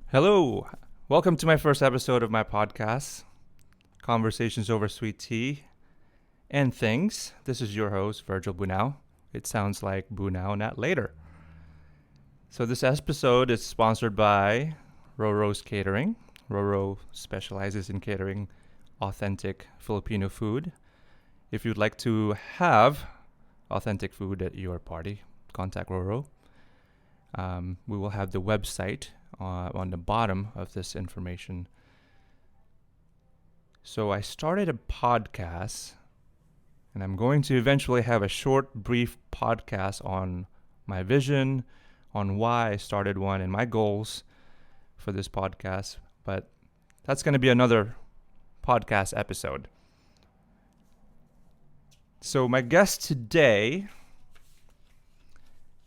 Hello. Welcome to my first episode of my podcast, Conversations Over Sweet Tea and Things. This is your host, Virgil Bunao. It sounds like Bunao, not later. So this episode is sponsored by Roro's Catering. Roro specializes in catering authentic Filipino food. If you'd like to have authentic food at your party, contact Roro. We will have the website on the bottom of this information. So I started a podcast, and I'm going to eventually have a short, brief podcast on my vision, on why I started one, and my goals for this podcast. But that's going to be another podcast episode. So my guest today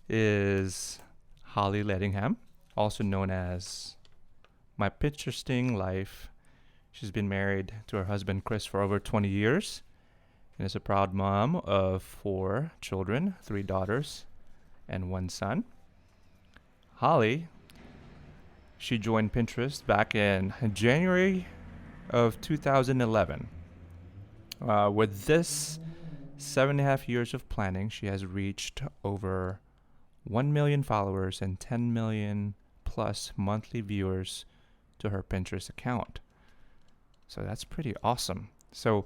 is Holly Ledingham, also known as My Pinteresting Life. She's been married to her husband Chris for over 20 years and is a proud mom of 4 children, 3 daughters and 1 son. Holly, she joined Pinterest back in January of 2011. With this 7.5 years of planning, she has reached over 1 million followers and 10 million plus monthly viewers to her Pinterest account. So that's pretty awesome. So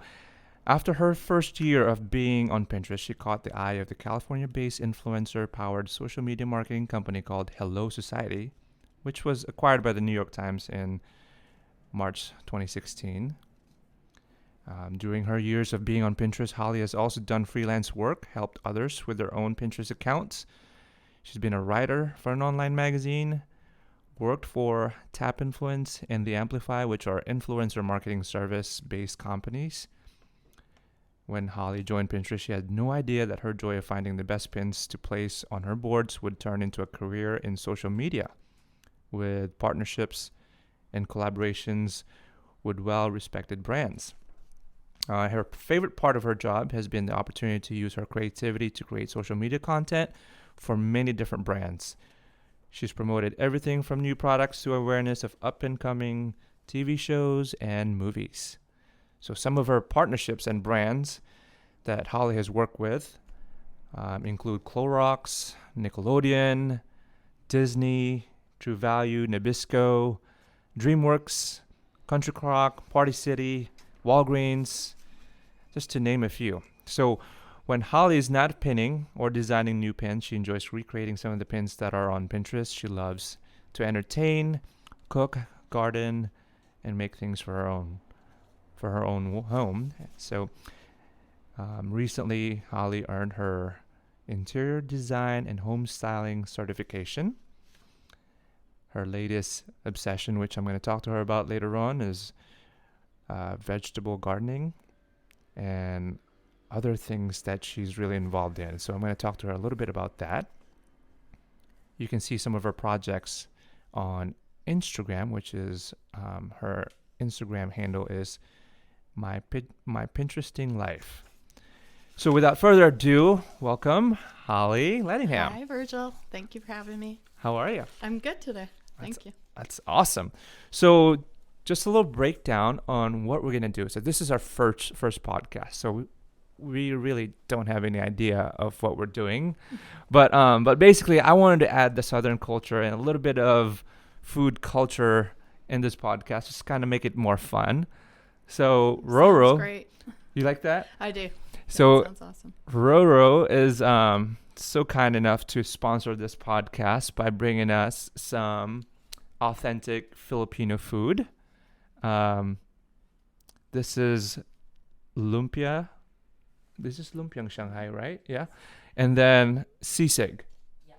after her first year of being on Pinterest, she caught the eye of the California-based influencer-powered social media marketing company called Hello Society, which was acquired by the New York Times in March 2016. During her years of being on Pinterest, Holly has also done freelance work, helped others with their own Pinterest accounts. She's been a writer for an online magazine, worked for Tap Influence and The Amplify, which are influencer marketing service-based companies. When Holly joined Pinterest, she had no idea that her joy of finding the best pins to place on her boards would turn into a career in social media, with partnerships and collaborations with well-respected brands. Her favorite part of her job has been the opportunity to use her creativity to create social media content for many different brands. She's promoted everything from new products to awareness of up-and-coming TV shows and movies. So some of her partnerships and brands that Holly has worked with include Clorox, Nickelodeon, Disney, True Value, Nabisco, DreamWorks, Country Crock, Party City, Walgreens, just to name a few. So when Holly is not pinning or designing new pins, she enjoys recreating some of the pins that are on Pinterest. She loves to entertain, cook, garden, and make things for her own home. So recently, Holly earned her interior design and home styling certification. Her latest obsession, which I'm going to talk to her about later on, is vegetable gardening and other things that she's really involved in. So I'm going to talk to her a little bit about that. You can see some of her projects on Instagram, which is her Instagram handle is my Pinteresting Life. So without further ado, welcome Holly Ledingham. Hi, Virgil. Thank you for having me. How are you? I'm good today. Thank you. That's awesome. So just a little breakdown on what we're going to do. So this is our first podcast. So we really don't have any idea of what we're doing. But basically, I wanted to add the Southern culture and a little bit of food culture in this podcast, just kind of make it more fun. So Roro, sounds great. You like that? I do. So that sounds awesome. Roro is so kind enough to sponsor this podcast by bringing us some authentic Filipino food. This is lumpia. This is lumpiang Shanghai, right? Yeah. And then sisig. Yeah.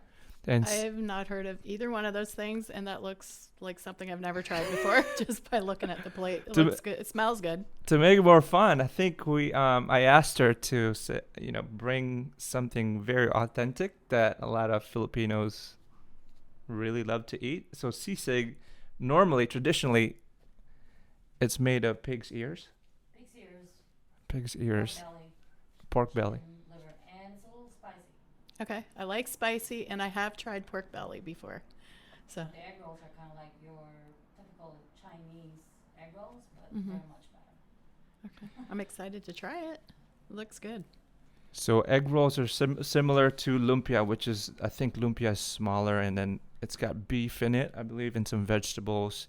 And I have not heard of either one of those things, and that looks like something I've never tried before just by looking at the plate. It looks good. It smells good. To make it more fun, I think I asked her to bring something very authentic that a lot of Filipinos really love to eat. So sisig, traditionally, it's made of pig's ears. Pig's ears. Pork belly. Liver, and it's a little spicy. Okay. I like spicy, and I have tried pork belly before. So The egg rolls are kind of like your typical Chinese egg rolls, but Mhm. they're much better. okay, I'm excited to try it. It looks good. So egg rolls are similar to lumpia, which is, I think lumpia is smaller, and then it's got beef in it, I believe, and some vegetables.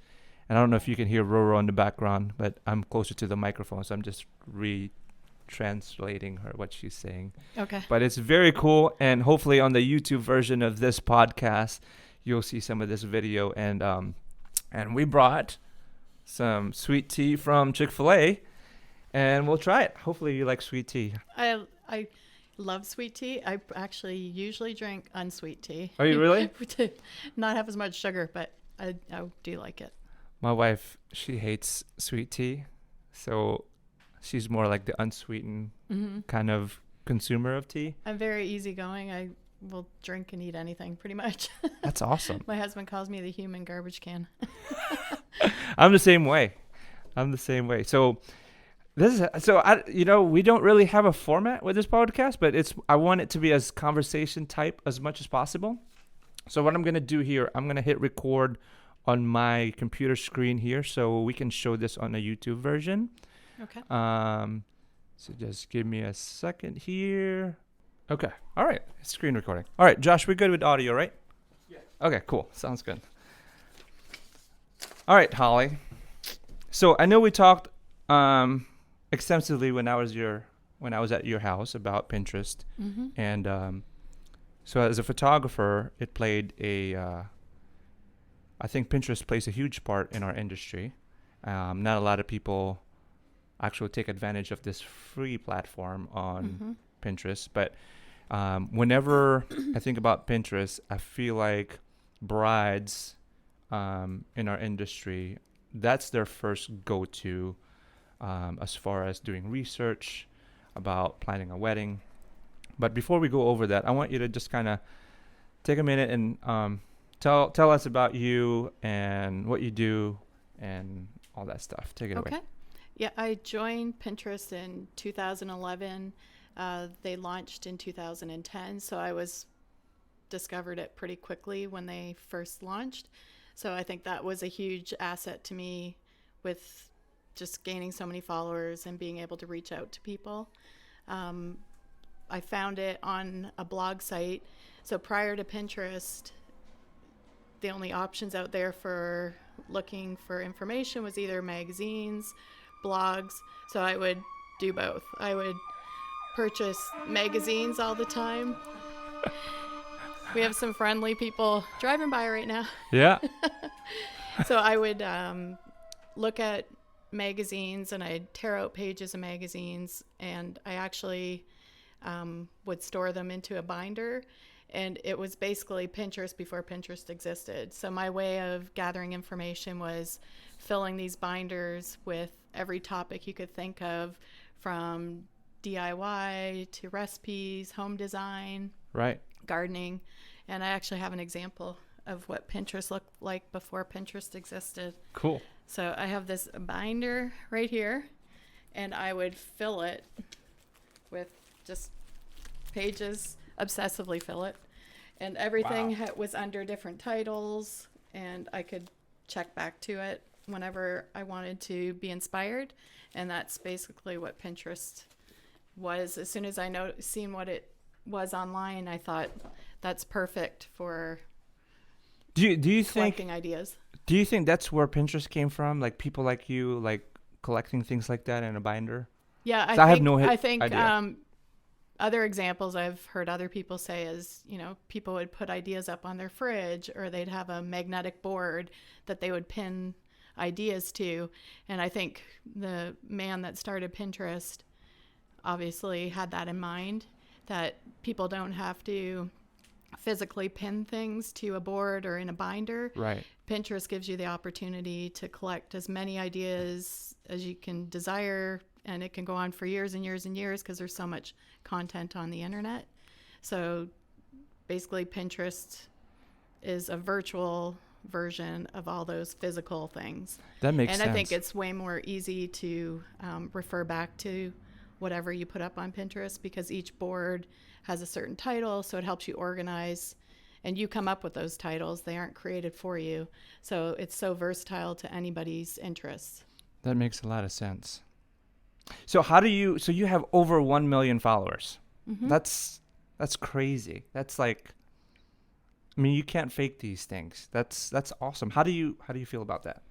And I don't know if you can hear Roro in the background, but I'm closer to the microphone, so I'm just translating her what she's saying. Okay. But it's very cool, and hopefully on the YouTube version of this podcast, you'll see some of this video. And we brought some sweet tea from Chick-fil-A, and we'll try it. Hopefully you like sweet tea. I love sweet tea. I actually usually drink unsweet tea. Are you really? To not have as much sugar, but I do like it. My wife, she hates sweet tea, so she's more like the unsweetened Mm-hmm. kind of consumer of tea. I'm very easygoing. I will drink and eat anything pretty much. That's awesome. My husband calls me the human garbage can. I'm the same way. So we don't really have a format with this podcast, but I want it to be as conversation type as much as possible. So what I'm going to do here, I'm going to hit record on my computer screen here so we can show this on a YouTube version. Okay. So just give me a second here. Okay. All right. Screen recording. All right, Josh, we're good with audio, right? Yeah. Okay, cool. Sounds good. All right, Holly. So I know we talked extensively when I was at your house about Pinterest, Mm-hmm. and so as a photographer, it played I think Pinterest plays a huge part in our industry. Not a lot of people actually take advantage of this free platform on Mm-hmm. Pinterest, but whenever I think about Pinterest, I feel like brides in our industry, that's their first go-to as far as doing research about planning a wedding. But before we go over that, I want you to just kind of take a minute and tell us about you and what you do and all that stuff. Take it away. Okay. Yeah, I joined Pinterest in 2011. They launched in 2010, so I discovered it pretty quickly when they first launched. So I think that was a huge asset to me with just gaining so many followers and being able to reach out to people. I found it on a blog site. So prior to Pinterest, the only options out there for looking for information was either magazines, blogs. So I would do both. I would purchase magazines all the time. We have some friendly people driving by right now. Yeah. So I would look at magazines and I'd tear out pages of magazines, and I actually would store them into a binder. And it was basically Pinterest before Pinterest existed. So my way of gathering information was filling these binders with every topic you could think of, from DIY to recipes, home design, Right. gardening. And I actually have an example of what Pinterest looked like before Pinterest existed. Cool. So I have this binder right here, and I would fill it with just pages, obsessively fill it. And everything Wow. was under different titles, and I could check back to it whenever I wanted to be inspired. And that's basically what Pinterest was. As soon as I seen what it was online, I thought that's perfect for Do you think collecting ideas. that's where Pinterest came from? Like people like you, like collecting things like that in a binder? Yeah, I have no I think idea. other examples I've heard other people say is, people would put ideas up on their fridge, or they'd have a magnetic board that they would pin ideas to. And I think the man that started Pinterest obviously had that in mind, that people don't have to physically pin things to a board or in a binder. Right. Pinterest gives you the opportunity to collect as many ideas as you can desire, and it can go on for years and years and years because there's so much content on the internet. So basically Pinterest is a virtual version of all those physical things. That makes And sense. I think it's way more easy to refer back to whatever you put up on Pinterest, because each board has a certain title, so it helps you organize and you come up with those titles. They aren't created for you. So it's so versatile to anybody's interests. That makes a lot of sense. So how do you? So you have over 1 million followers. Mm-hmm. That's crazy. That's like, I mean, you can't fake these things. That's awesome. How do you feel about that?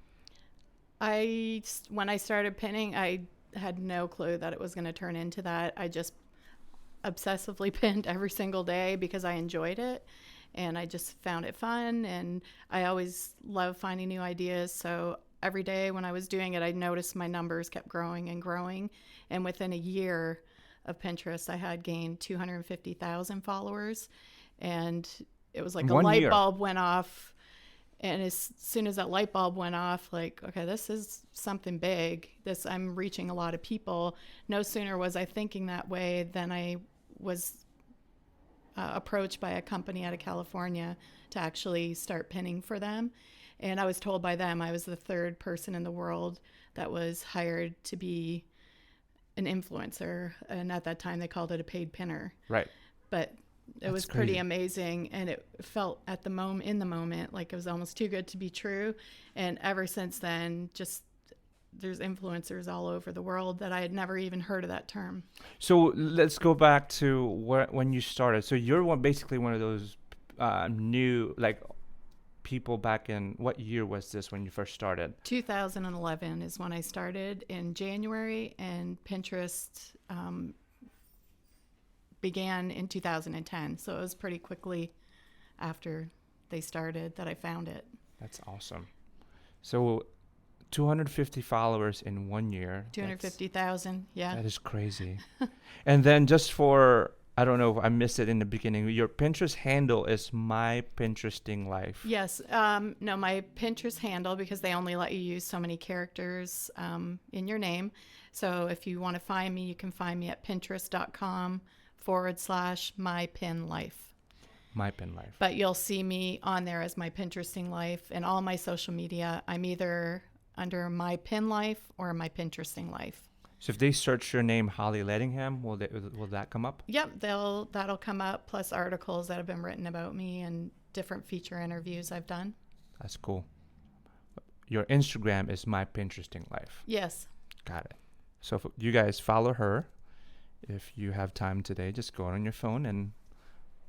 When I started pinning, I had no clue that it was going to turn into that. I just obsessively pinned every single day because I enjoyed it and I just found it fun, and I always love finding new ideas. So every day when I was doing it, I noticed my numbers kept growing and growing, and within a year of Pinterest, I had gained 250,000 followers, and it was like a light bulb went off. And as soon as that light bulb went off, like, okay, this is something big. I'm reaching a lot of people. No sooner was I thinking that way than I was approached by a company out of California to actually start pinning for them. And I was told by them I was the third person in the world that was hired to be an influencer. And at that time, they called it a paid pinner. Right. But it was pretty amazing, and it felt in the moment like it was almost too good to be true. And ever since then, just there's influencers all over the world that I had never even heard of that term. So let's go back to when you started. So you're basically one of those new, like, people back in, what year was this when you first started? 2011 is when I started in January, and Pinterest began in 2010. So it was pretty quickly after they started that I found it. That's awesome. So 250 followers in 1 year. 250,000, yeah. That is crazy. And then just for, I don't know if I missed it in the beginning, your Pinterest handle is My Pinteresting Life. Yes. No, my Pinterest handle, because they only let you use so many characters in your name. So if you want to find me, you can find me at pinterest.com/mypinlife. My Pin Life. But you'll see me on there as My Pinteresting Life, and all my social media, I'm either under My Pin Life or My Pinteresting Life. So if they search your name, Holly Ledingham, will that come up? Yep, that'll come up, plus articles that have been written about me and different feature interviews I've done. That's cool. Your Instagram is My Pinteresting Life. Yes. Got it. So if you guys follow her. If you have time today, just go on your phone and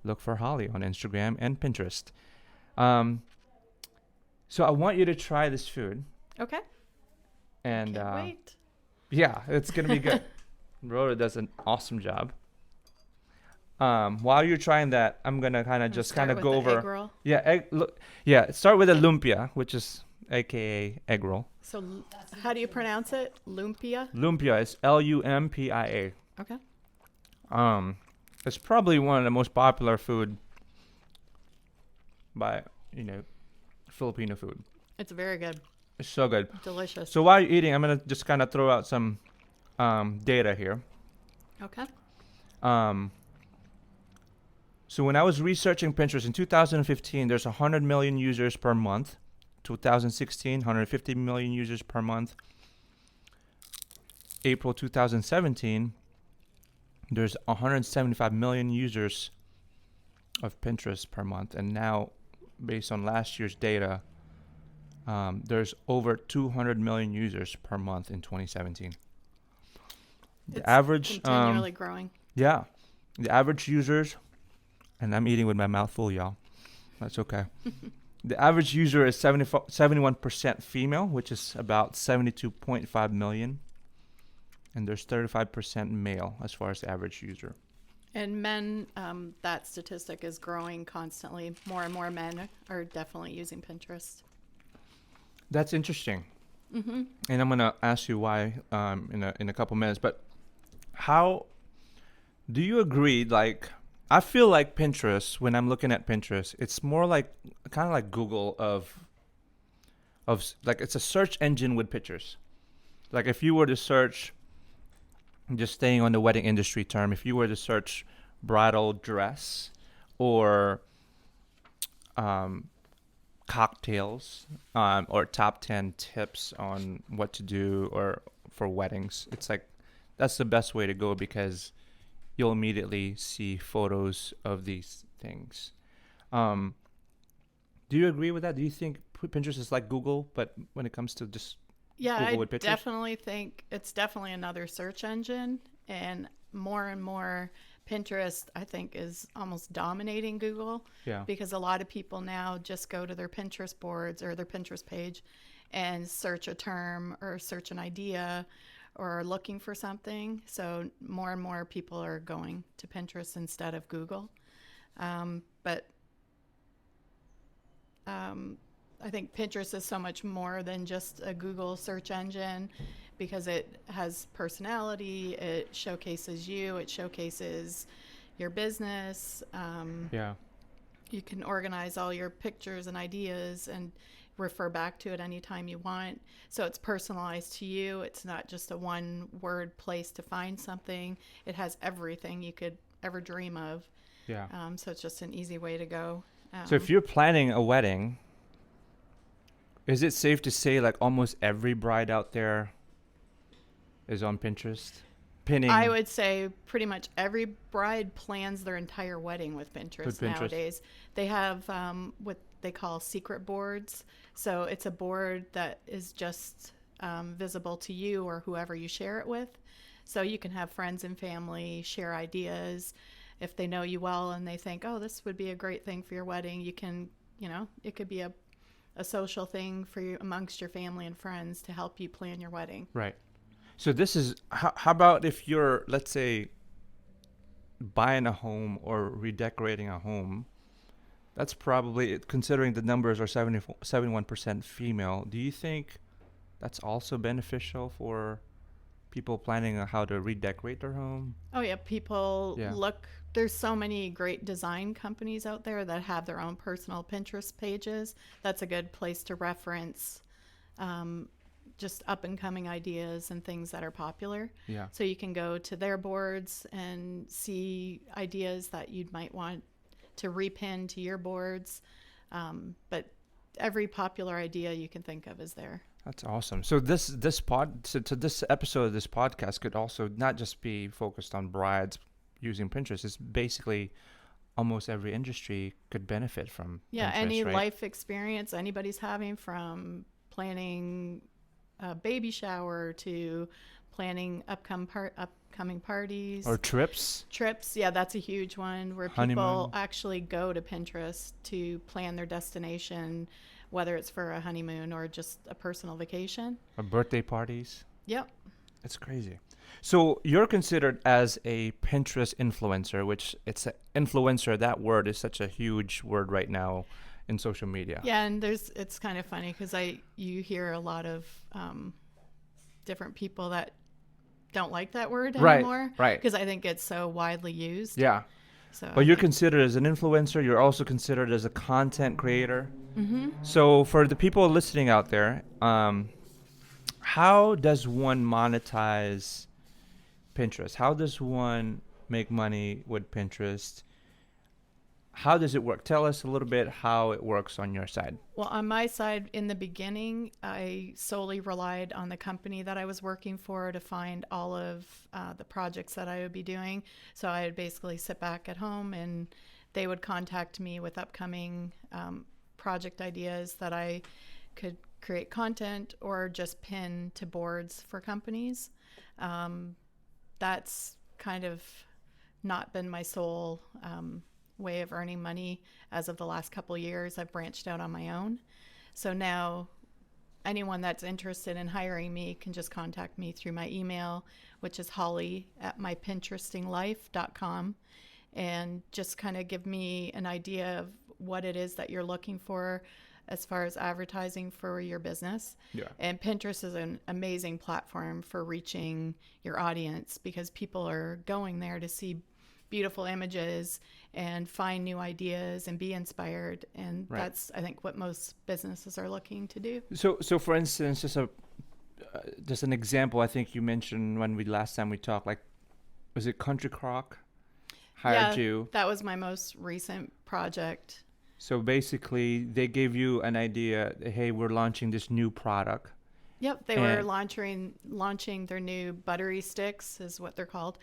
look for Holly on Instagram and Pinterest. So I want you to try this food. Okay. And can't wait. Yeah, it's gonna be good. Rhoda does an awesome job. While you're trying that, I'm gonna kind of go over. Egg roll. Yeah, start with a lumpia, which is AKA egg roll. So how do you pronounce it? Lumpia? Lumpia is Lumpia. Okay. It's probably one of the most popular food by, Filipino food. It's very good. It's so good. Delicious. So while you're eating, I'm going to just kind of throw out some data here. Okay. So when I was researching Pinterest in 2015, there's 100 million users per month. 2016, 150 million users per month. April 2017, there's 175 million users of Pinterest per month. And now, based on last year's data, there's over 200 million users per month in 2017. The average continually growing. Yeah. The average users, and I'm eating with my mouth full, y'all. That's okay. The average user is 71% female, which is about 72.5 million. And there's 35% male as far as the average user. And men, that statistic is growing constantly. More and more men are definitely using Pinterest. That's interesting. Mm-hmm. And I'm going to ask you why in a couple minutes. But how do you agree? Like, I feel like Pinterest, when I'm looking at Pinterest, it's more like kind of like Google of like, it's a search engine with pictures. Like if you were to search, just staying on the wedding industry term, if you were to search bridal dress or cocktails or top 10 tips on what to do or for weddings, it's like that's the best way to go because you'll immediately see photos of these things. Um, do you agree with that? Do you think Pinterest is like Google, but when it comes to just Yeah, Google I with pictures? definitely think it's definitely another search engine, and more Pinterest, I think, is almost dominating Google Yeah. because a lot of people now just go to their Pinterest boards or their Pinterest page and search a term or search an idea or are looking for something. So more and more people are going to Pinterest instead of Google. But I think Pinterest is so much more than just a Google search engine because it has personality, it showcases you, it showcases your business. Yeah. You can organize all your pictures and ideas and refer back to it anytime you want. So it's personalized to you. It's not just a one word place to find something, it has everything you could ever dream of. Yeah. So it's just an easy way to go. So if you're planning a wedding, is it safe to say like almost every bride out there is on Pinterest? Pinning I would say pretty much every bride plans their entire wedding with with Pinterest Pinterest. nowadays. They have what they call secret boards. So it's a board that is just visible to you or whoever you share it with. So you can have friends and family share ideas. If they know you well and they think, oh, this would be a great thing for your wedding, you can, it could be a social thing for you amongst your family and friends to help you plan your wedding. Right. So this is how about if you're, let's say, buying a home or redecorating a home? That's probably, considering the numbers are 71% female. Do you think that's also beneficial for people planning on how to redecorate their home? Oh yeah, people Yeah. look. There's so many great design companies out there that have their own personal Pinterest pages. That's a good place to reference just up and coming ideas and things that are popular. Yeah. So you can go to their boards and see ideas that you might want to repin to your boards. But every popular idea you can think of is there. That's awesome. So this episode of this podcast could also not just be focused on brides using Pinterest. It's basically almost every industry could benefit from Yeah, Pinterest, any right? life experience anybody's having, from planning a baby shower to planning upcoming parties. Or trips. Trips, yeah, that's a huge one where Honeymoon. people actually go to Pinterest to plan their destination, whether it's for a honeymoon or just a personal vacation. Or birthday parties. Yep. It's crazy. So you're considered as a Pinterest influencer, which it's a influencer. That word is such a huge word right now in social media. Yeah, and it's kind of funny because you hear a lot of different people that don't like that word anymore. Right. Because I think it's so widely used. Yeah. So But you're considered as an influencer. You're also considered as a content creator. Mm-hmm. So for the people listening out there, how does one monetize Pinterest? How does one make money with Pinterest? How does it work? Tell us a little bit how it works on your side. Well, on my side, in the beginning, I solely relied on the company that I was working for to find all of the projects that I would be doing. So I would basically sit back at home and they would contact me with upcoming project ideas that I could create content or just pin to boards for companies. That's kind of not been my sole way of earning money as of the last couple of years. I've branched out on my own. So now anyone that's interested in hiring me can just contact me through my email, which is holly@mypinterestinglife.com, and just kind of give me an idea of what it is that you're looking for as far as advertising for your business. Yeah. And Pinterest is an amazing platform for reaching your audience because people are going there to see beautiful images and find new ideas and be inspired. And Right. that's, I think, what most businesses are looking to do. So for instance, just an example. I think you mentioned when last time we talked, like, was it Country Crock hired you? That was my most recent project. So basically, they gave you an idea. Hey, we're launching this new product. Yep, they were launching their new buttery sticks, is what they're called.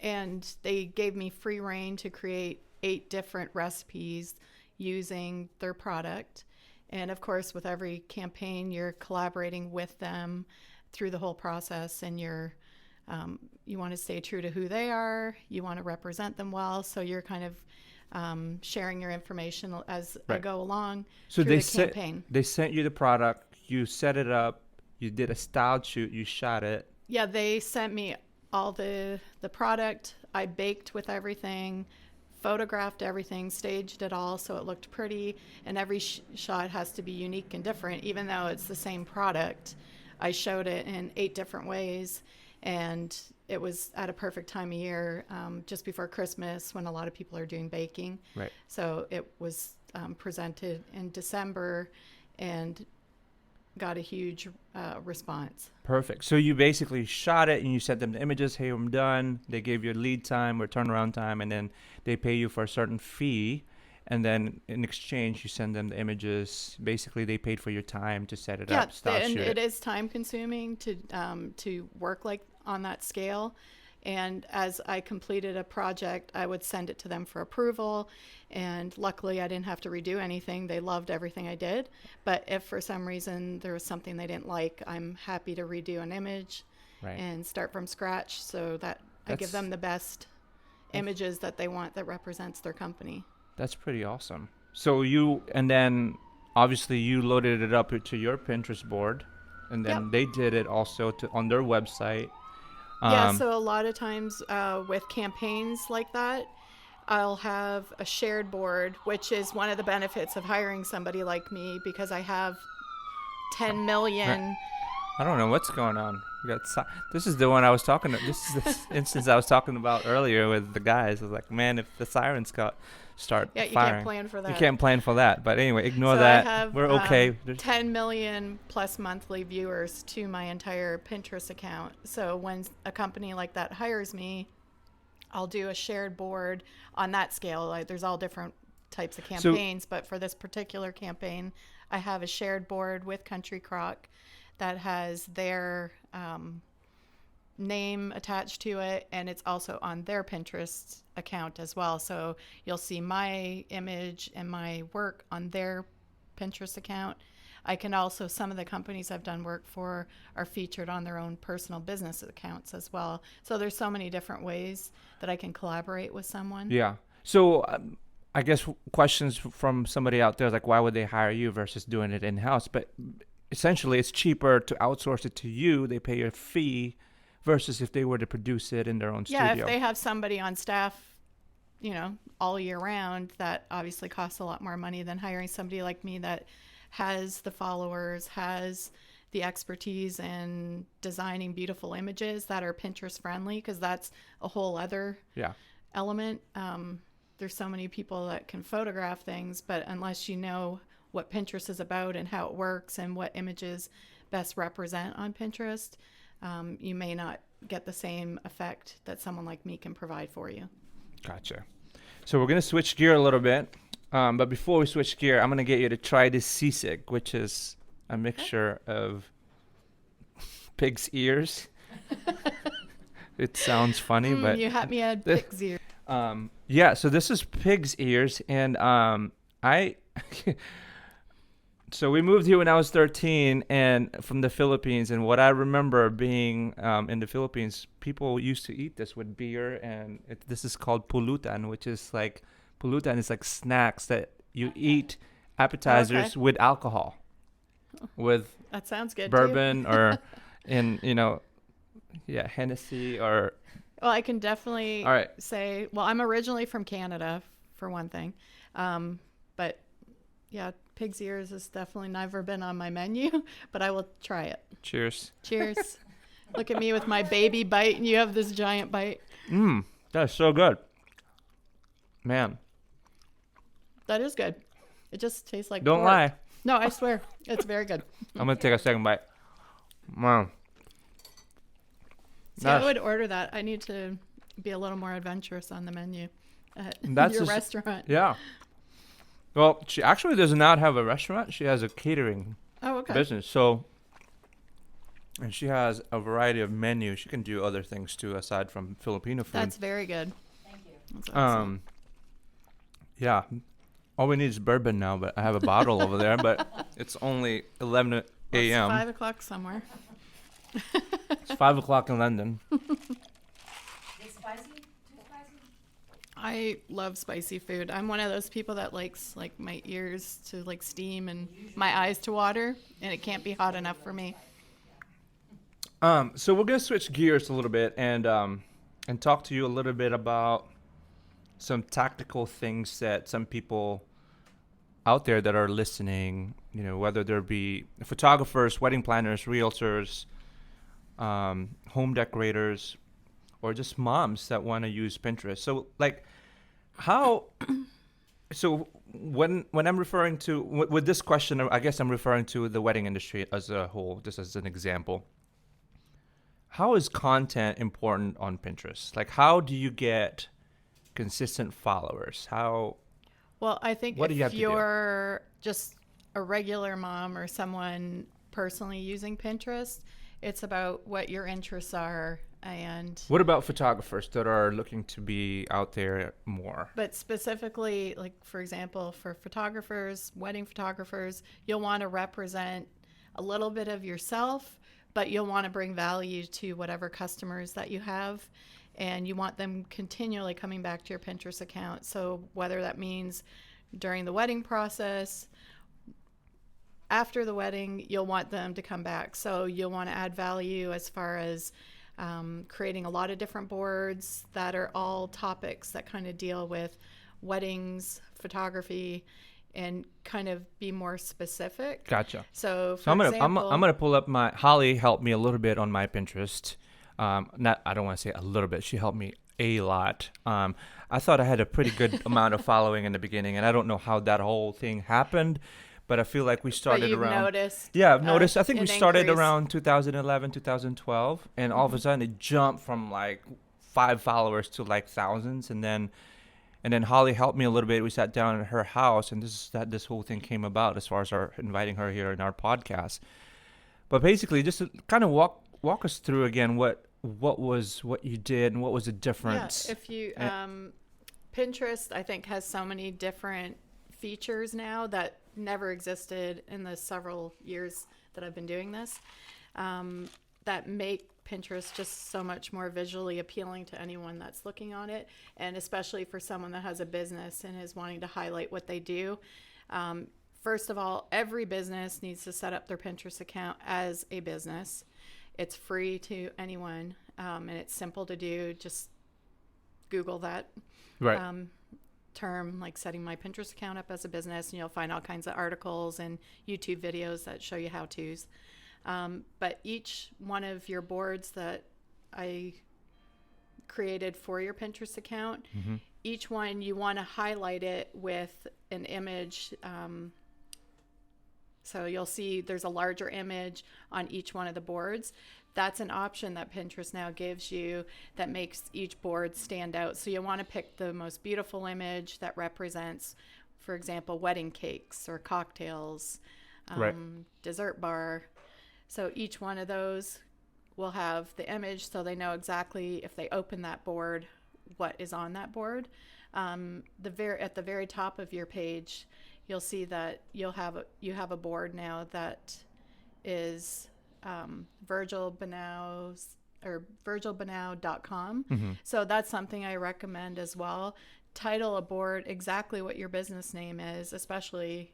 And they gave me free reign to create 8 different recipes using their product. And of course, with every campaign, you're collaborating with them through the whole process, and you want to stay true to who they are. You want to represent them well. So you're kind of sharing your information as I Right. go along So through the campaign. they sent you the product, you set it up, you did a style shoot, you shot it. Yeah, they sent me all the product. I baked with everything, photographed everything, staged it all so it looked pretty. And every shot has to be unique and different, even though it's the same product. I showed it in 8 different ways, and it was at a perfect time of year, just before Christmas, when a lot of people are doing baking. Right. So it was presented in December and got a huge response. Perfect. So you basically shot it and you sent them the images. Hey, I'm done. They gave you a lead time or turnaround time, and then they pay you for a certain fee. And then in exchange, you send them the images. Basically, they paid for your time to set it up, style and shoot it is time consuming to work like on that scale. And as I completed a project, I would send it to them for approval. And luckily, I didn't have to redo anything. They loved everything I did. But if for some reason there was something they didn't like, I'm happy to redo an image Right. and start from scratch so that I give them the best images that they want that represents their company. That's pretty awesome. So and then obviously you loaded it up to your Pinterest board, and then Yep. they did it also on their website. Yeah, so a lot of times with campaigns like that, I'll have a shared board, which is one of the benefits of hiring somebody like me, because I have 10 million. I don't know what's going on. We got this is the one I was talking to. This is the instance I was talking about earlier with the guys. I was like, man, if the sirens start Yeah, you firing, can't plan for that. you can't plan for that. But anyway, ignore So that. I have, We're okay. 10 million plus monthly viewers to my entire Pinterest account. So when a company like that hires me, I'll do a shared board on that scale. Like, there's all different types of campaigns, but for this particular campaign, I have a shared board with Country Crock that has their name attached to it, and it's also on their Pinterest account as well. So you'll see my image and my work on their Pinterest account. I can also, some of the companies I've done work for are featured on their own personal business accounts as well. So there's so many different ways that I can collaborate with someone. Yeah. So I guess questions from somebody out there is like, why would they hire you versus doing it in-house? But essentially, it's cheaper to outsource it to you. They pay a fee versus if they were to produce it in their own Yeah, studio. if they have somebody on staff, all year round, that obviously costs a lot more money than hiring somebody like me that has the followers, has the expertise in designing beautiful images that are Pinterest friendly, because that's a whole other element. There's so many people that can photograph things, but unless you know what Pinterest is about and how it works and what images best represent on Pinterest, you may not get the same effect that someone like me can provide for you. Gotcha. So we're going to switch gear a little bit. But before we switch gear, I'm going to get you to try this sisig, which is a mixture of pig's ears. It sounds funny, but you had me at pig's ear. So this is pig's ears, and so we moved here when I was 13 and from the Philippines, and what I remember being in the Philippines, people used to eat this with beer, and this is called pulutan, which is like pulutan is like snacks that you eat, appetizers with alcohol, with that sounds good. bourbon or Hennessy or. Well, I can definitely say, well, I'm originally from Canada, for one thing. But yeah, pig's ears has definitely never been on my menu, but I will try it. Cheers. Cheers. Look at me with my baby bite, and you have this giant bite. That's so good. Man. That is good. It just tastes like Don't pork. lie. No, I swear. It's very good. I'm going to take a second bite. Wow. See, I would order that. I need to be a little more adventurous on the menu at your restaurant. Yeah. Well, she actually does not have a restaurant. She has a catering business. So, and she has a variety of menus. She can do other things too aside from Filipino food. That's very good. Thank you. That's awesome. Yeah. All we need is bourbon now, but I have a bottle over there, but it's only 11 Well, a.m. it's 5 o'clock somewhere. It's 5 o'clock in London. Is it spicy? Too spicy? I love spicy food. I'm one of those people that likes like my ears to like steam and my eyes to water, and it can't be hot enough for me. So we're gonna switch gears a little bit and talk to you a little bit about some tactical things that some people out there that are listening, whether there be photographers, wedding planners, realtors, home decorators, or just moms that want to use Pinterest. So like how so when I'm referring to with this question, I guess I'm referring to the wedding industry as a whole, just as an example. How is content important on Pinterest? Like, how do you get consistent followers? Well, I think What do you have if to do? you're just a regular mom or someone personally using Pinterest, it's about what your interests are and What about photographers that are looking to be out there more? but specifically like for example for photographers, wedding photographers, you'll want to represent a little bit of yourself, but you'll want to bring value to whatever customers that you have, and you want them continually coming back to your Pinterest account. So whether that means during the wedding process, after the wedding, you'll want them to come back. So you'll want to add value as far as creating a lot of different boards that are all topics that kind of deal with weddings, photography, and kind of be more specific. Gotcha. So, for So I'm example, gonna pull up my Holly helped me a little bit on my Pinterest. Not I don't want to say a little bit. She helped me a lot. I thought I had a pretty good amount of following in the beginning, and I don't know how that whole thing happened, but I feel like we but started you've around. noticed. Yeah, I've noticed. I think we an started increase. around 2011, 2012, and all of a sudden it jumped from like 5 followers to like thousands, and then Holly helped me a little bit. We sat down at her house, and this whole thing came about as far as our inviting her here in our podcast. But basically, just to kind of walk us through again what you did and what was the difference. Yeah, if you Pinterest, I think, has so many different features now that never existed in the several years that I've been doing this, that make Pinterest just so much more visually appealing to anyone that's looking on it, and especially for someone that has a business and is wanting to highlight what they do. First of all, every business needs to set up their Pinterest account as a business. It's free to anyone, and it's simple to do. Just Google that Right. Term, like setting my Pinterest account up as a business, and you'll find all kinds of articles and YouTube videos that show you how-tos. But each one of your boards that I created for your Pinterest account, Mm-hmm. each one you want to highlight it with an image. So you'll see there's a larger image on each one of the boards. That's an option that Pinterest now gives you that makes each board stand out. So you want to pick the most beautiful image that represents, for example, wedding cakes or cocktails, Right. dessert bar. So each one of those will have the image, so they know exactly if they open that board what is on that board. At the very top of your page, you'll see that you have a board now that is virgilbanau.com. Mm-hmm. So that's something I recommend as well. Title a board exactly what your business name is, especially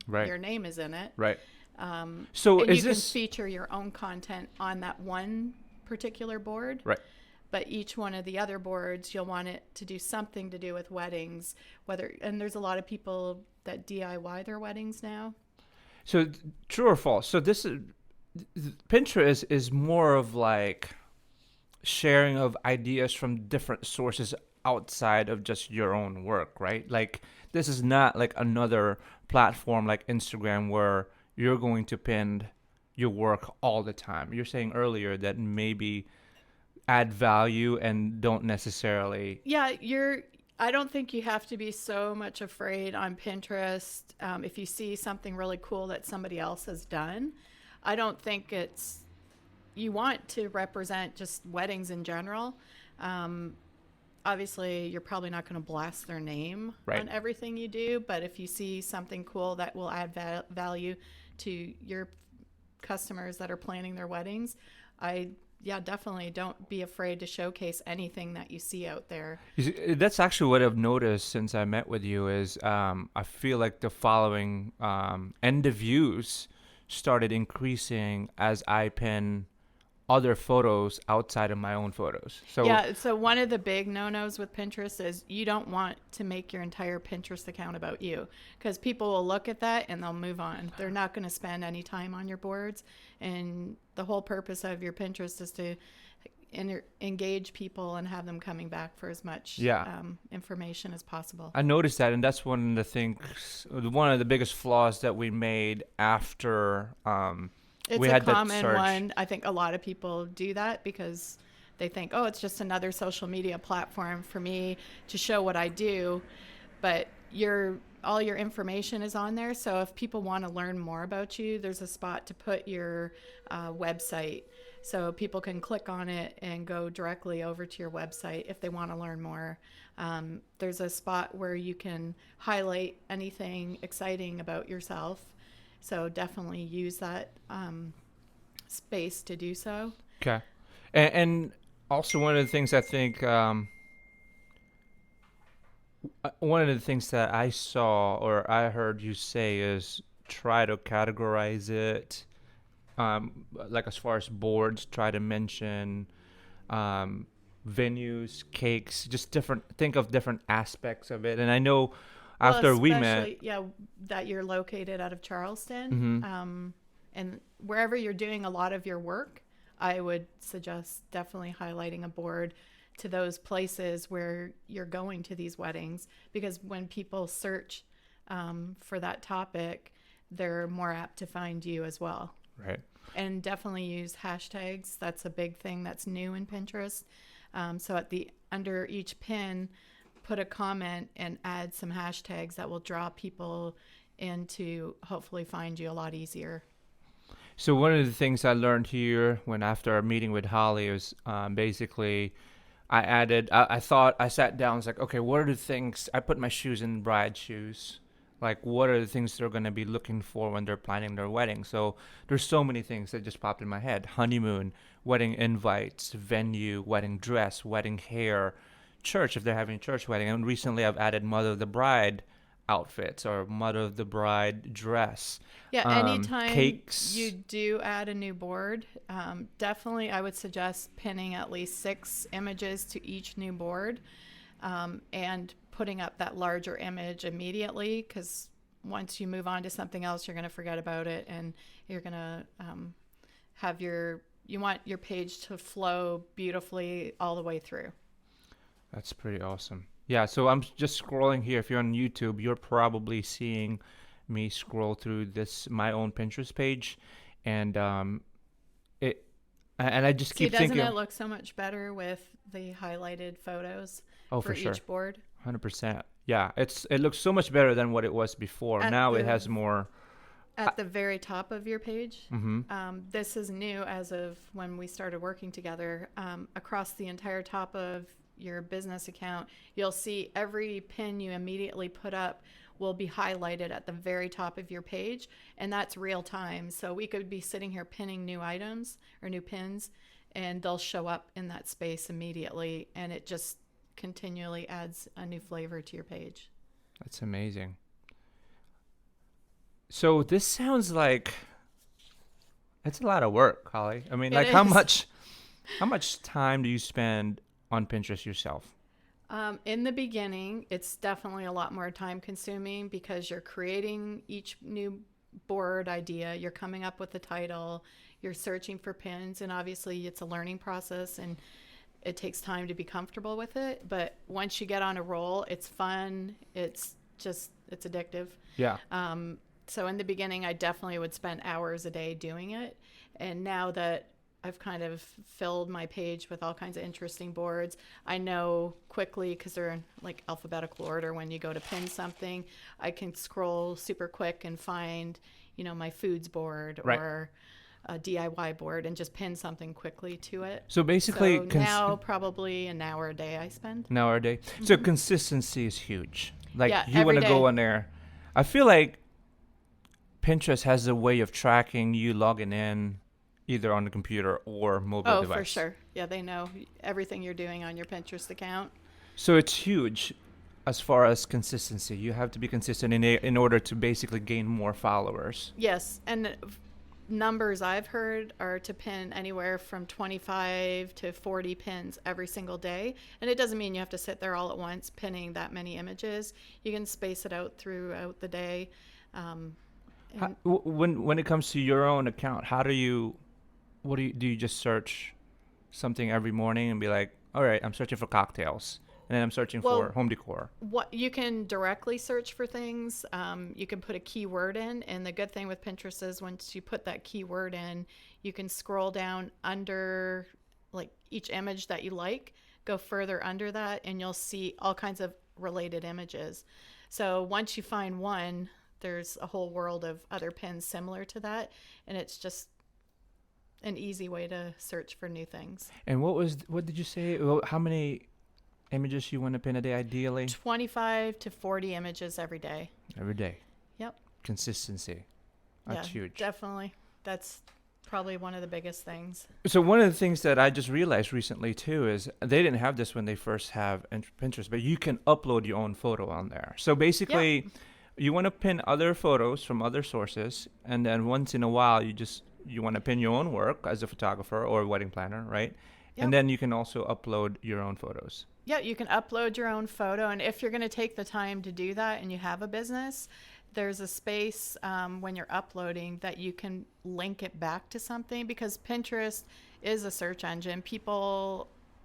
Right. your name is in it. Right. So And is you can this feature your own content on that one particular board. right? But each one of the other boards, you'll want it to do something to do with weddings. And there's a lot of people that DIY their weddings now. So true or false? So this is Pinterest is more of like sharing of ideas from different sources outside of just your own work, right? Like this is not like another platform like Instagram where you're going to pin your work all the time. You're saying earlier that maybe add value and don't necessarily. Yeah, I don't think you have to be so much afraid on Pinterest. If you see something really cool that somebody else has done, I don't think you want to represent just weddings in general. obviously you're probably not going to blast their name Right. on everything you do, but if you see something cool that will add value to your customers that are planning their weddings, definitely don't be afraid to showcase anything that you see out there. You see, that's actually what I've noticed since I met with you is I feel like the following and the views started increasing as I pin other photos outside of my own photos. So Yeah, so one of the big no-nos with Pinterest is you don't want to make your entire Pinterest account about you, because people will look at that and they'll move on. They're not going to spend any time on your boards, and the whole purpose of your Pinterest is to engage people and have them coming back for as much information as possible. I noticed that, and that's one of the things, one of the biggest flaws that we made after It's we a had that common search. one. I think a lot of people do that because they think, oh, it's just another social media platform for me to show what I do. But all your information is on there. So if people want to learn more about you, there's a spot to put your website. So people can click on it and go directly over to your website if they want to learn more. There's a spot where you can highlight anything exciting about yourself. So definitely use that space to do so. Okay. And also one of the things I think, one of the things that I saw or I heard you say is try to categorize it, like as far as boards, try to mention venues, cakes, just think of different aspects of it. And I know after we met, that you're located out of Charleston, mm-hmm. And wherever you're doing a lot of your work, I would suggest definitely highlighting a board to those places where you're going to these weddings, because when people search for that topic, they're more apt to find you as well. Right. And definitely use hashtags. That's a big thing that's new in Pinterest. So under each pin, put a comment and add some hashtags that will draw people in to hopefully find you a lot easier. So one of the things I learned here after our meeting with Holly was basically I thought, I sat down, I was like, okay, what are the things, I put my shoes in bride's shoes. Like, what are the things they're going to be looking for when they're planning their wedding? So there's so many things that just popped in my head. Honeymoon, wedding invites, venue, wedding dress, wedding hair, church if they're having a church wedding. And recently I've added mother of the bride outfits or mother of the bride dress. Yeah, anytime cakes. You do add a new board, definitely I would suggest pinning at least 6 images to each new board, and putting up that larger image immediately, because once you move on to something else, you're going to forget about it, and you're going to you want your page to flow beautifully all the way through. That's pretty awesome. Yeah, so I'm just scrolling here. If you're on YouTube, you're probably seeing me scroll through my own Pinterest page, and I just keep thinking. Doesn't it look so much better with the highlighted photos for sure. each board? 100%. Yeah, it looks so much better than what it was before. Now it has more. At the very top of your page. Mm-hmm. This is new as of when we started working together. Across the entire top of your business account, you'll see every pin you immediately put up will be highlighted at the very top of your page, and that's real time. So we could be sitting here pinning new items or new pins, and they'll show up in that space immediately, and it just continually adds a new flavor to your page. That's amazing. So this sounds like it's a lot of work, Holly. I mean, how much time do you spend on Pinterest yourself? In the beginning, it's definitely a lot more time consuming, because you're creating each new board idea, you're coming up with the title, you're searching for pins, and obviously it's a learning process and it takes time to be comfortable with it. But once you get on a roll, it's fun. It's addictive. Yeah. So in the beginning, I definitely would spend hours a day doing it. And now that I've kind of filled my page with all kinds of interesting boards, I know quickly, because they're in like alphabetical order, when you go to pin something, I can scroll super quick and find, my foods board, right, or a DIY board and just pin something quickly to it. So basically, So now probably an hour a day I spend. an hour a day. So consistency is huge. Like Yeah, you want every to go day. on there. I feel like Pinterest has a way of tracking you logging in either on the computer or mobile Oh, device. for sure. Yeah, they know everything you're doing on your Pinterest account. So it's huge as far as consistency. You have to be consistent in order to basically gain more followers. Yes, and numbers I've heard are to pin anywhere from 25 to 40 pins every single day. And it doesn't mean you have to sit there all at once pinning that many images. You can space it out throughout the day. When it comes to your own account, how do you do you just search something every morning and be like, all right, I'm searching for cocktails, and then I'm searching for home decor? What you can directly search for things. You can put a keyword in, and the good thing with Pinterest is once you put that keyword in, you can scroll down under like each image that you like, go further under that, and you'll see all kinds of related images. So once you find one, there's a whole world of other pins similar to that, and it's just an easy way to search for new things. And what did you say? Well, how many images you want to pin a day ideally? 25 to 40 images every day. Every day. Yep. Consistency. That's Yeah, huge. definitely. That's probably one of the biggest things. So one of the things that I just realized recently too is they didn't have this when they first have Pinterest, but you can upload your own photo on there. So basically, you want to pin other photos from other sources, and then once in a while you want to pin your own work as a photographer or a wedding planner, right? Yep. And then you can also upload your own photos. Yeah, you can upload your own photo, and if you're going to take the time to do that and you have a business, there's a space when you're uploading that you can link it back to something, because Pinterest is a search engine.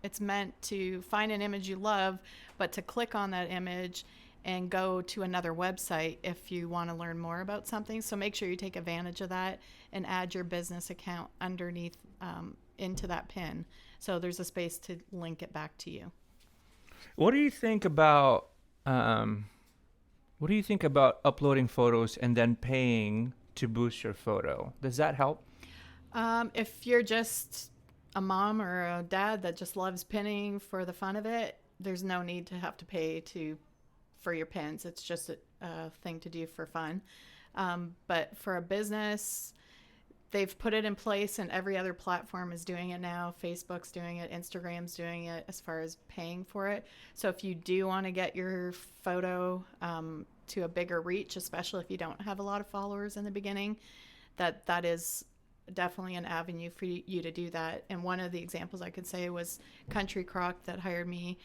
It's meant to find an image you love, but to click on that image and go to another website if you want to learn more about something. So make sure you take advantage of that and add your business account underneath into that pin. So there's a space to link it back to you. What do you think about uploading photos and then paying to boost your photo? Does that help? If you're just a mom or a dad that just loves pinning for the fun of it, there's no need to have to pay for your pins. It's just a thing to do for fun. But for a business, they've put it in place, and every other platform is doing it now. Facebook's doing it, Instagram's doing it as far as paying for it. So if you do want to get your photo to a bigger reach, especially if you don't have a lot of followers in the beginning, that is definitely an avenue for you to do that. And one of the examples I could say was Country Crock that hired me.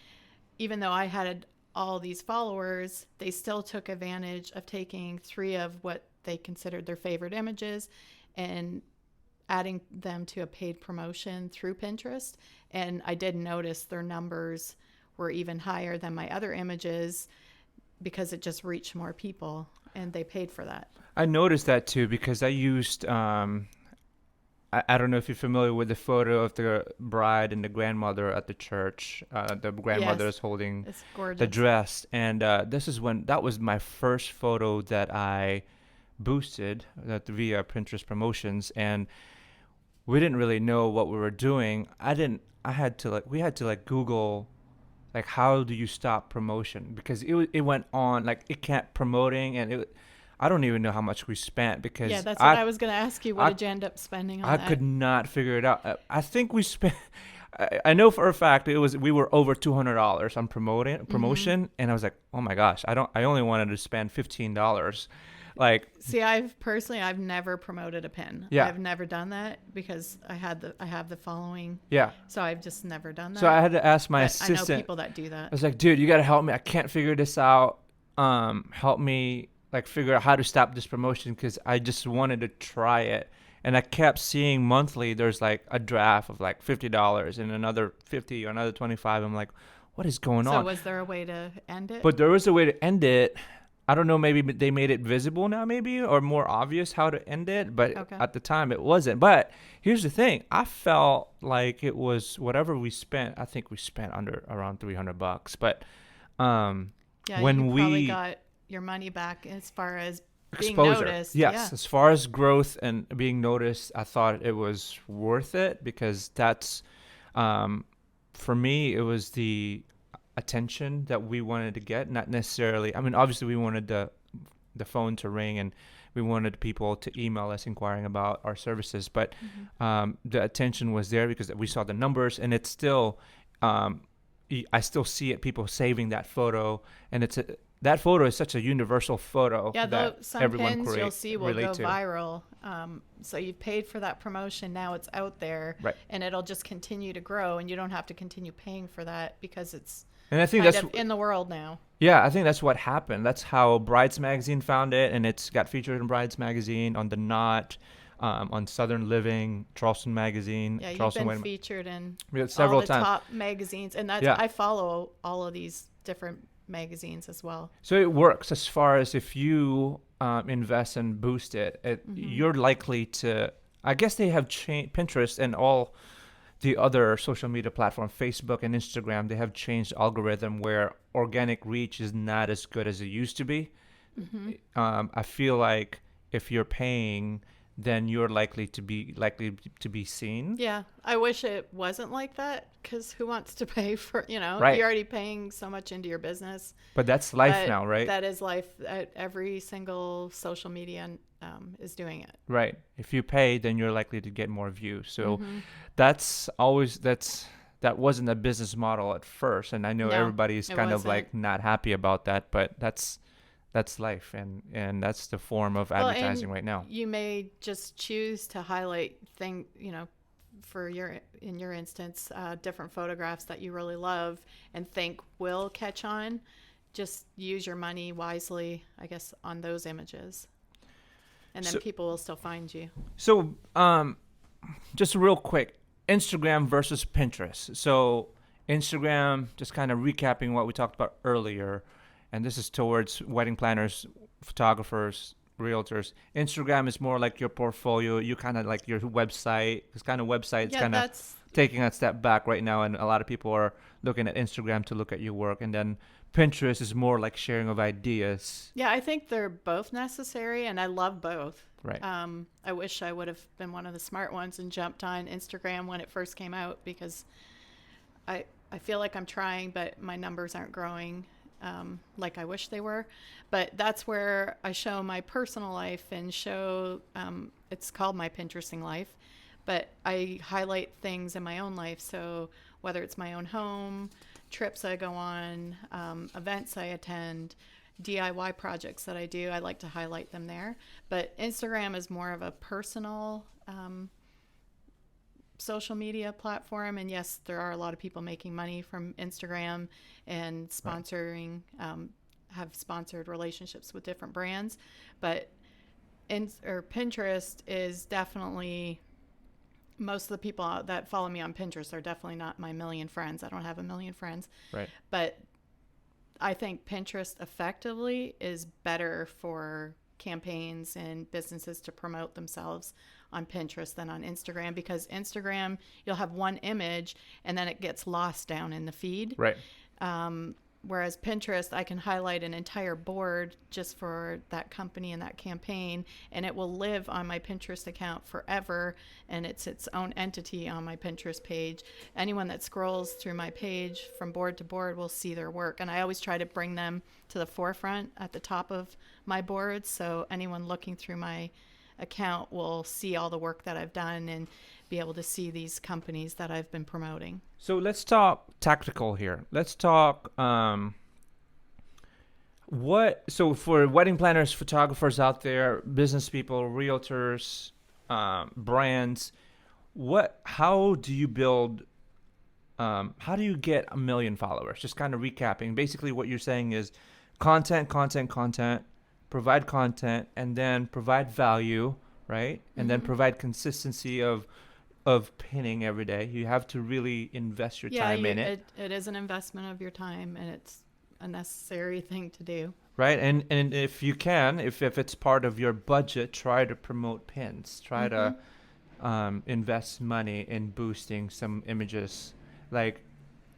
Even though I had all these followers, they still took advantage of taking 3 of what they considered their favorite images and adding them to a paid promotion through Pinterest. And I did notice their numbers were even higher than my other images because it just reached more people, and they paid for that. I noticed that too, because I used I don't know if you're familiar with the photo of the bride and the grandmother at the church. The grandmother Yes. is holding It's gorgeous. the dress, and that was my first photo that I boosted via Pinterest promotions, and we didn't really know what we were doing. We had to Google how do you stop promotion, because it went on, it kept promoting, and I don't even know how much we spent, because Yeah, that's what I was going to ask you. What did you end up spending on I that? could not figure it out. I think we spent. I know for a fact we were over $200 on promotion, and I was like, oh my gosh, I only wanted to spend $15. See, I've never promoted a pin. Yeah. I've never done that because I have the following. Yeah. So I've just never done that. So I had to ask my But assistant. I know people that do that. I was like, dude, you gotta help me. I can't figure this out. Help me figure out how to stop this promotion, because I just wanted to try it. And I kept seeing monthly there's a draft of $50 and another 50 or another 25. I'm like, what is going So on? was there a way to end it? But there was a way to end it. I don't know, maybe they made it visible now, maybe, or more obvious how to end it. But Okay. at the time, it wasn't. But here's the thing. I felt like it was whatever we spent. I think we spent around $300. But yeah, when you probably we got your money back as far as exposure. noticed, Yes, yeah. as far as growth and being noticed, I thought it was worth it because that's, um, for me, it was the attention that we wanted to get, not necessarily. I mean, obviously, we wanted the phone to ring and we wanted people to email us inquiring about our services, but the attention was there because we saw the numbers, and it's still, um, I still see it. People saving that photo, and that photo is such a universal photo Yeah, though that some everyone pins you'll see will relate go to. viral. So you've paid for that promotion. Now it's out there, Right. and it'll just continue to grow, and you don't have to continue paying for that because it's And I think kind that's of in the world now. yeah, I think that's what happened. That's how Brides Magazine found it, and it's got featured in Brides Magazine, on The Knot, on Southern Living, Charleston Magazine, Yeah, you've Charleston been Wedding featured in several all the times. top magazines, and that's Yeah. I follow all of these different magazines as well. So it works as far as if you invest and boost it, you're likely to. I guess they have changed Pinterest and all the other social media platform, Facebook and Instagram. They have changed the algorithm where organic reach is not as good as it used to be. I feel like if you're paying, then you're likely to be seen. Yeah, I wish it wasn't like that because who wants to pay for, Right. you're already paying so much into your business. But that's life But now, right? That is life. Every single social media is doing it. Right. If you pay, then you're likely to get more views. So Mm-hmm. that wasn't a business model at first, and I know No, everybody's it kind of wasn't. like not happy about that, but that's life, and that's the form of Well, advertising and right now. You may just choose to highlight in your instance, different photographs that you really love and think will catch on. Just use your money wisely, I guess, on those images. And then So- people will still find you. So, just real quick, Instagram versus Pinterest. So, Instagram, just kind of recapping what we talked about earlier, and this is towards wedding planners, photographers, realtors. Instagram is more like your portfolio. You kind of like your website. It's kind of websites Yeah, kind of that's taking a step back right now, and a lot of people are looking at Instagram to look at your work, and then Pinterest is more like sharing of ideas. Yeah, I think they're both necessary, and I love both. Right. I wish I would have been one of the smart ones and jumped on Instagram when it first came out because I feel like I'm trying, but my numbers aren't growing like I wish they were. But that's where I show my personal life and show it's called My Pinteresting Life, but I highlight things in my own life. So whether it's my own home, trips I go on, events I attend, DIY projects that I do, I like to highlight them there. But Instagram is more of a personal social media platform. And yes, there are a lot of people making money from Instagram and sponsoring, have sponsored relationships with different brands. But Pinterest is definitely, most of the people that follow me on Pinterest are definitely not my million friends. I don't have a million friends. Right. But I think Pinterest effectively is better for campaigns and businesses to promote themselves on Pinterest than on Instagram, because Instagram, you'll have one image and then it gets lost down in the feed. Right. Whereas Pinterest, I can highlight an entire board just for that company and that campaign, and it will live on my Pinterest account forever, and it's its own entity on my Pinterest page. Anyone that scrolls through my page from board to board will see their work, and I always try to bring them to the forefront at the top of my boards, so anyone looking through my account will see all the work that I've done and be able to see these companies that I've been promoting. So let's talk tactical here. Let's talk so for wedding planners, photographers out there, business people, realtors, brands, how do you build how do you get 1 million followers? Just kind of recapping. Basically what you're saying is content, provide content, and then provide value, right? And then provide consistency of pinning every day. You have to really invest your time in it. It is an investment of your time, and it's a necessary thing to do. Right. And if you can, if it's part of your budget, try to promote pins. Try to invest money in boosting some images. Like,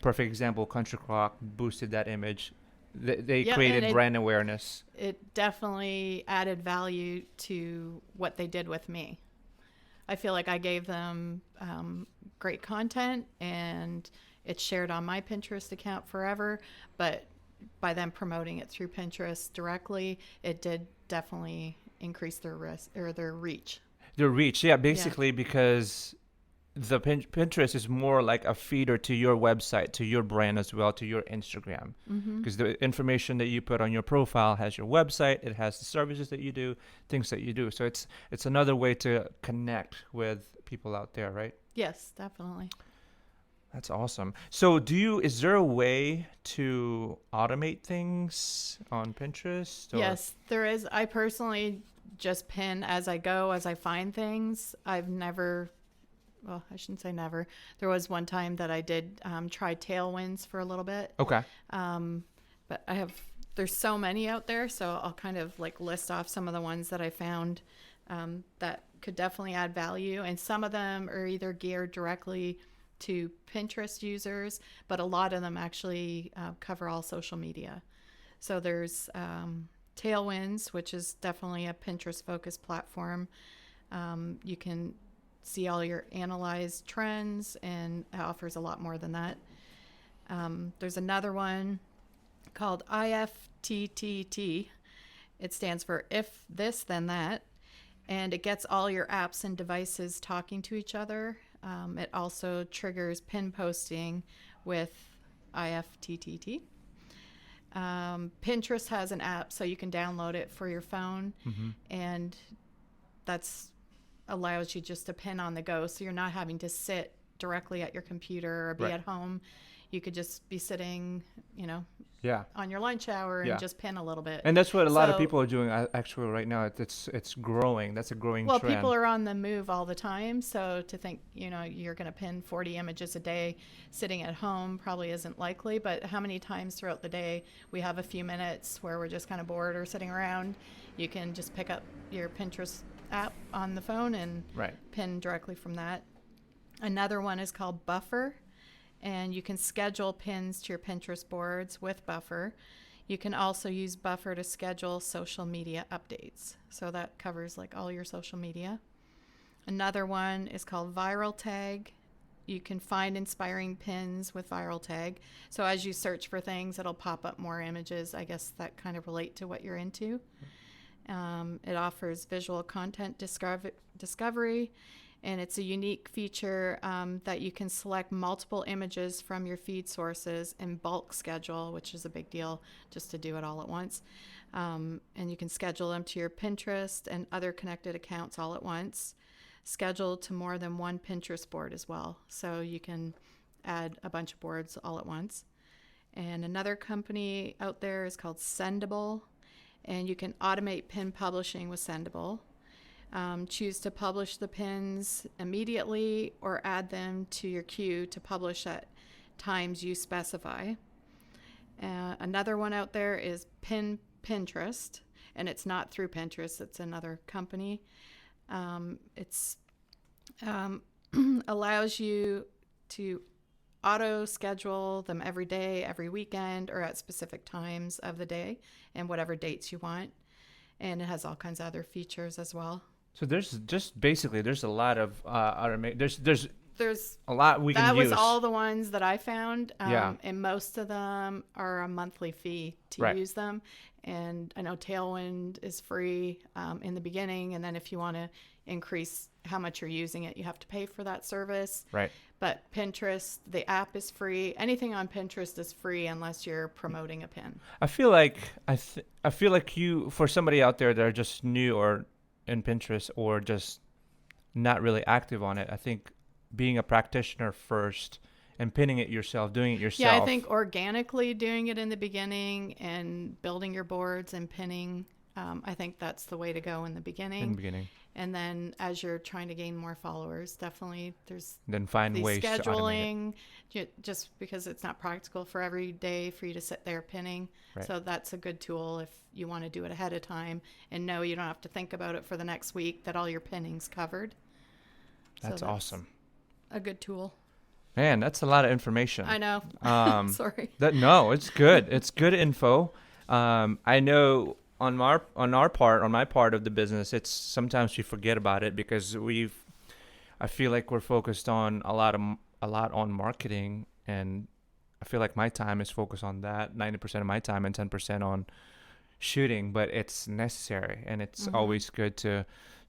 perfect example, Country Clock boosted that image. They Yeah, created and brand awareness. it definitely added value to what they did with me. I feel like I gave them great content, and it's shared on my Pinterest account forever. But by them promoting it through Pinterest directly, it did definitely increase their risk or their reach. Their reach, yeah, Yeah. basically because the Pinterest is more like a feeder to your website, to your brand as well, to your Instagram. Mm-hmm. Because the information that you put on your profile has your website, it has the services that you do, things that you do. So it's another way to connect with people out there, right? Yes, definitely. That's awesome. So is there a way to automate things on Pinterest or Yes, there is. I personally just pin as I go, as I find things. I've never, well, I shouldn't say never. There was one time that I did try Tailwinds for a little bit. Okay. Um, but there's so many out there. So I'll kind of like list off some of the ones that I found that could definitely add value. And some of them are either geared directly to Pinterest users, but a lot of them actually cover all social media. So there's Tailwinds, which is definitely a Pinterest focused platform. You can see all your analyzed trends, and it offers a lot more than that. There's another one called IFTTT. It stands for If This Then That, and it gets all your apps and devices talking to each other. It also triggers pin posting with IFTTT. Pinterest has an app, so you can download it for your phone, and that's allows you just to pin on the go, so you're not having to sit directly at your computer or be Right. at home. You could just be sitting, Yeah. on your lunch hour and Yeah. just pin a little bit. And that's what a lot of So- people are doing actually right now. It's growing. That's a growing Well, trend. people are on the move all the time, so to think, you're going to pin 40 images a day sitting at home probably isn't likely, but how many times throughout the day we have a few minutes where we're just kind of bored or sitting around, you can just pick up your Pinterest app on the phone and Right. pin directly from that. Another one is called Buffer, and you can schedule pins to your Pinterest boards with Buffer. You can also use Buffer to schedule social media updates. So that covers like all your social media. Another one is called Viral Tag. You can find inspiring pins with Viral Tag. So as you search for things, it'll pop up more images, I guess, that kind of relate to what you're into. It offers visual content discovery, and it's a unique feature that you can select multiple images from your feed sources and bulk schedule, which is a big deal just to do it all at once. And you can schedule them to your Pinterest and other connected accounts all at once. Schedule to more than one Pinterest board as well. So you can add a bunch of boards all at once. And another company out there is called Sendable, and you can automate pin publishing with Sendable. Choose to publish the pins immediately or add them to your queue to publish at times you specify. Another one out there is Pinterest, and it's not through Pinterest, it's another company. It's allows you to auto schedule them every day, every weekend, or at specific times of the day and whatever dates you want. And it has all kinds of other features as well. So there's a lot of automate. There's a lot we That can use. was all the ones that I found. Yeah. And most of them are a monthly fee to Right. use them. And I know Tailwind is free in the beginning. And then if you want to increase how much you're using it, you have to pay for that service. Right. But Pinterest, the app is free. Anything on Pinterest is free unless you're promoting a pin. I feel like I feel like for somebody out there that are just new or in Pinterest or just not really active on it, I think being a practitioner first and pinning it yourself, doing it yourself. Yeah, I think organically doing it in the beginning and building your boards and pinning, I think that's the way to go in the beginning. in the beginning, And then as you're trying to gain more followers, definitely there's then find the ways to automate it. scheduling, just because it's not practical for every day for you to sit there pinning. Right. So that's a good tool if you want to do it ahead of time and know you don't have to think about it for the next week, that all your pinning's covered. So That's awesome. a good tool. Man, that's a lot of information. I know. Sorry. No, it's good. It's good info. I know on my part of the business, it's sometimes we forget about it because I feel like we're focused on a lot on marketing, and I feel like my time is focused on that, 90% of my time and 10% on shooting, but it's necessary, and it's always good to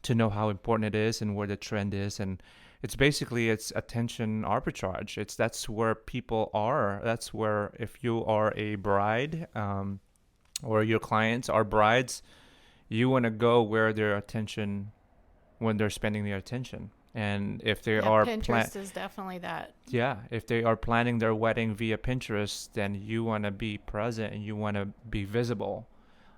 know how important it is and where the trend is. And it's attention arbitrage. That's where people are. That's where, if you are a bride, or your clients are brides, you want to go where their attention, when they're spending their attention. And if they are Pinterest is definitely that. Yeah, if they are planning their wedding via Pinterest, then you want to be present and you want to be visible.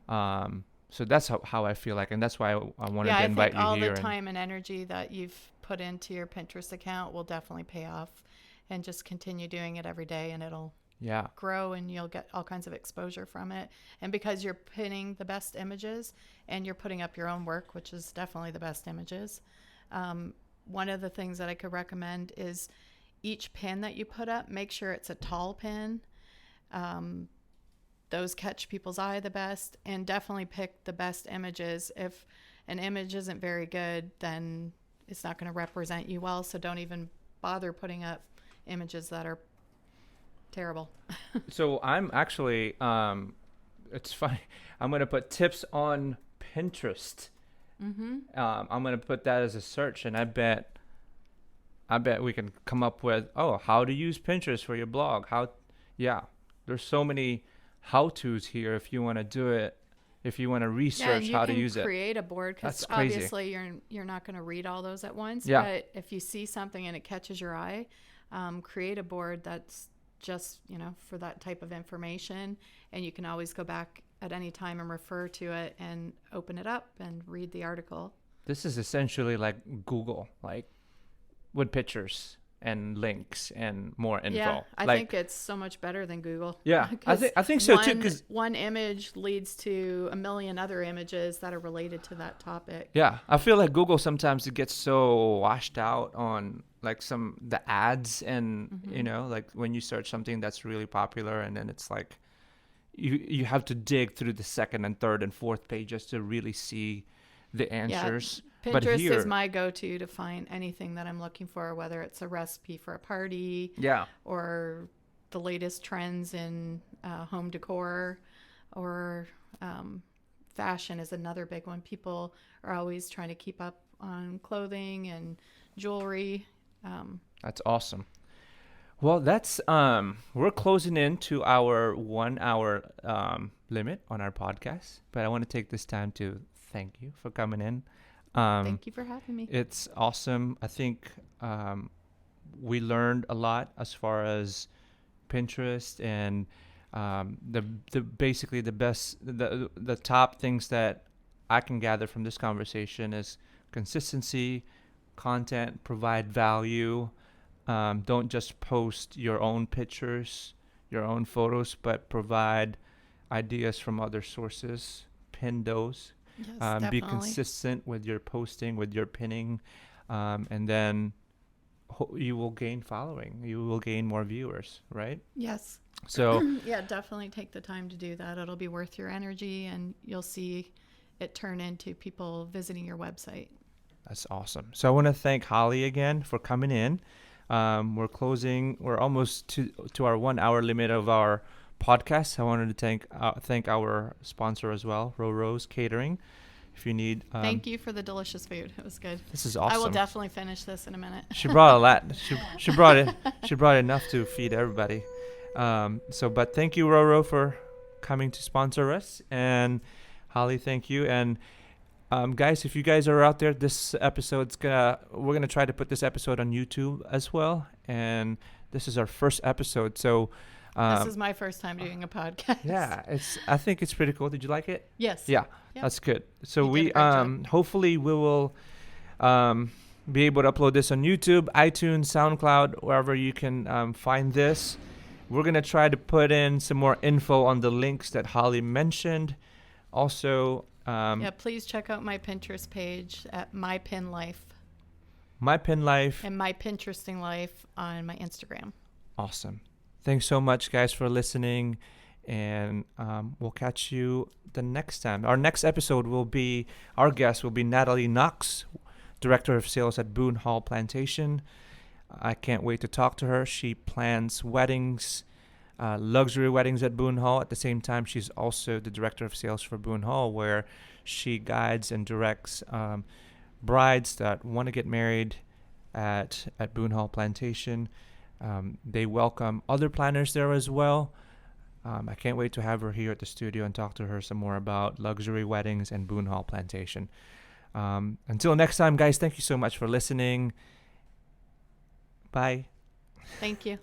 So that's how I feel like, and that's why I wanted to invite you here. Yeah, I think all the time and energy that you've put into your Pinterest account will definitely pay off, and just continue doing it every day, and it'll grow, and you'll get all kinds of exposure from it. And because you're pinning the best images and you're putting up your own work, which is definitely the best images, one of the things that I could recommend is each pin that you put up, make sure it's a tall pin. Those catch people's eye the best, and definitely pick the best images. If an image isn't very good, then it's not going to represent you well. So don't even bother putting up images that are terrible. So I'm actually, it's funny. I'm going to put tips on Pinterest. I'm going to put that as a search, and I bet we can come up with, how to use Pinterest for your blog. There's so many how-tos here if you want to do it, if you want to research how to use it. You can create a board, because obviously you're not going to read all those at once. Yeah. But if you see something and it catches your eye, create a board that's just, for that type of information, and you can always go back at any time and refer to it and open it up and read the article. This is essentially like Google, like with pictures and links and more info. Yeah, I think it's so much better than Google. Yeah, I think so too. Because one image leads to a million other images that are related to that topic. Yeah, I feel like Google sometimes it gets so washed out on like the ads, and like when you search something that's really popular, and then it's like you have to dig through the second and third and fourth pages to really see the answers. Yeah, Pinterest is my go-to to find anything that I'm looking for, whether it's a recipe for a party, or the latest trends in home decor, or fashion is another big one. People are always trying to keep up on clothing and jewelry. That's awesome. Well, that's we're closing in to our 1 hour limit on our podcast, but I want to take this time to thank you for coming in. Thank you for having me. It's awesome. I think we learned a lot as far as Pinterest, and basically the top things that I can gather from this conversation is consistency, content, provide value. Don't just post your own pictures, your own photos, but provide ideas from other sources. Pin those. Yes, be consistent with your posting, with your pinning, and then you will gain following. You will gain more viewers, right? Yes. So yeah, definitely take the time to do that. It'll be worth your energy, and you'll see it turn into people visiting your website. That's awesome. So I want to thank Holly again for coming in. We're almost to our 1 hour limit of our podcast. I wanted to thank our sponsor as well, Roro's Catering. If you need, thank you for the delicious food. It was good. This is awesome. I will definitely finish this in a minute. She brought a lot. She brought it. She brought enough to feed everybody. But thank you, Roro, for coming to sponsor us, and Holly, thank you. And guys, if you guys are out there, this episode's we're gonna try to put this episode on YouTube as well, and this is our first episode, so this is my first time doing a podcast. Yeah, I think it's pretty cool. Did you like it? Yes. Yeah, yep. That's good. So we hopefully we will be able to upload this on YouTube, iTunes, SoundCloud, wherever you can find this. We're gonna try to put in some more info on the links that Holly mentioned. Also, please check out my Pinterest page at My Pin Life. My Pin Life. And My Pinteresting Life on my Instagram. Awesome. Thanks so much, guys, for listening. And we'll catch you the next time. Our next episode our guest will be Natalie Knox, Director of Sales at Boone Hall Plantation. I can't wait to talk to her. She plans weddings, luxury weddings at Boone Hall. At the same time, she's also the Director of Sales for Boone Hall, where she guides and directs brides that want to get married at Boone Hall Plantation. They welcome other planners there as well. I can't wait to have her here at the studio and talk to her some more about luxury weddings and Boone Hall Plantation. Until next time, guys, thank you so much for listening. Bye. Thank you.